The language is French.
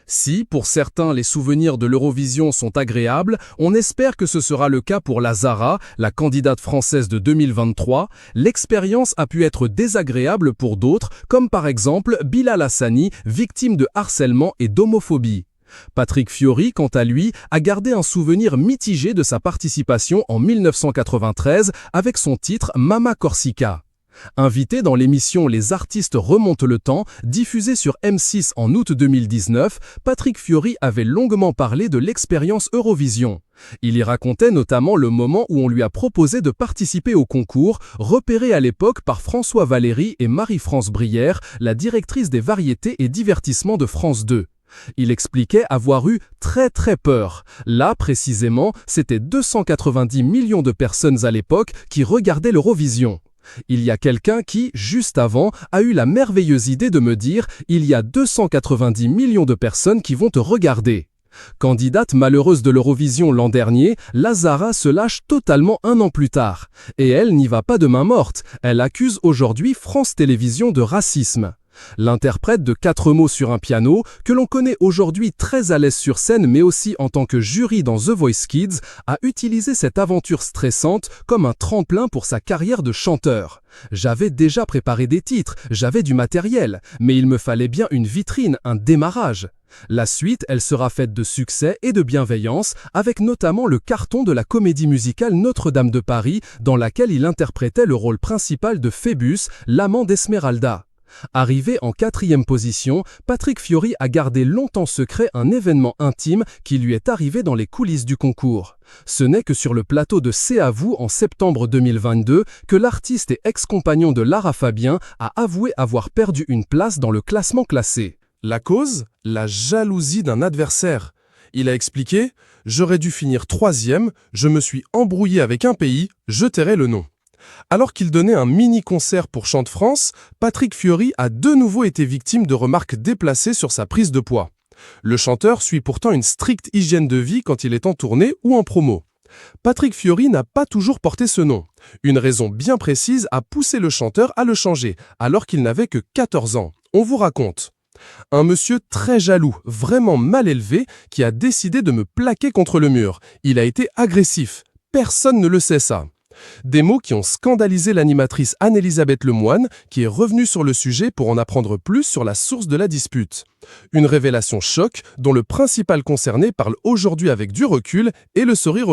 Si, pour certains, les souvenirs de l'Eurovision sont agréables, on espère que ce sera le cas pour la Zara, la candidate française de 2023. L'expérience a pu être désagréable pour d'autres, comme par exemple Bilal Hassani, victime de harcèlement et d'homophobie. Patrick Fiori, quant à lui, a gardé un souvenir mitigé de sa participation en 1993 avec son titre Mama Corsica. Invité dans l'émission Les artistes remontent le temps, diffusée sur M6 en août 2019, Patrick Fiori avait longuement parlé de l'expérience Eurovision. Il y racontait notamment le moment où on lui a proposé de participer au concours, repéré à l'époque par François Valéry et Marie-France Brière, la directrice des variétés et divertissements de France 2. Il expliquait avoir eu très peur. Là, précisément, c'était 290 millions de personnes à l'époque qui regardaient l'Eurovision. Il y a quelqu'un qui, juste avant, a eu la merveilleuse idée de me dire « Il y a 290 millions de personnes qui vont te regarder ». Candidate malheureuse de l'Eurovision l'an dernier, la Zara se lâche totalement un an plus tard. Et elle n'y va pas de main morte, elle accuse aujourd'hui France Télévisions de racisme. L'interprète de 4 mots sur un piano, que l'on connaît aujourd'hui très à l'aise sur scène mais aussi en tant que jury dans The Voice Kids, a utilisé cette aventure stressante comme un tremplin pour sa carrière de chanteur. J'avais déjà préparé des titres, j'avais du matériel, mais il me fallait bien une vitrine, un démarrage. La suite, elle sera faite de succès et de bienveillance, avec notamment le carton de la comédie musicale Notre-Dame de Paris, dans laquelle il interprétait le rôle principal de Phébus, l'amant d'Esmeralda. Arrivé en 4e position, Patrick Fiori a gardé longtemps secret un événement intime qui lui est arrivé dans les coulisses du concours. Ce n'est que sur le plateau de C'est à vous en septembre 2022 que l'artiste et ex-compagnon de Lara Fabian a avoué avoir perdu une place dans le classement classé. La cause? La jalousie d'un adversaire. Il a expliqué « J'aurais dû finir 3e, je me suis embrouillé avec un pays, je tairai le nom ». Alors qu'il donnait un mini-concert pour Chante France, Patrick Fiori a de nouveau été victime de remarques déplacées sur sa prise de poids. Le chanteur suit pourtant une stricte hygiène de vie quand il est en tournée ou en promo. Patrick Fiori n'a pas toujours porté ce nom. Une raison bien précise a poussé le chanteur à le changer, alors qu'il n'avait que 14 ans. On vous raconte. Un monsieur très jaloux, vraiment mal élevé, qui a décidé de me plaquer contre le mur. Il a été agressif. Personne ne le sait ça. Des mots qui ont scandalisé l'animatrice Anne-Elisabeth Lemoine, qui est revenue sur le sujet pour en apprendre plus sur la source de la dispute. Une révélation choc dont le principal concerné parle aujourd'hui avec du recul et le sourire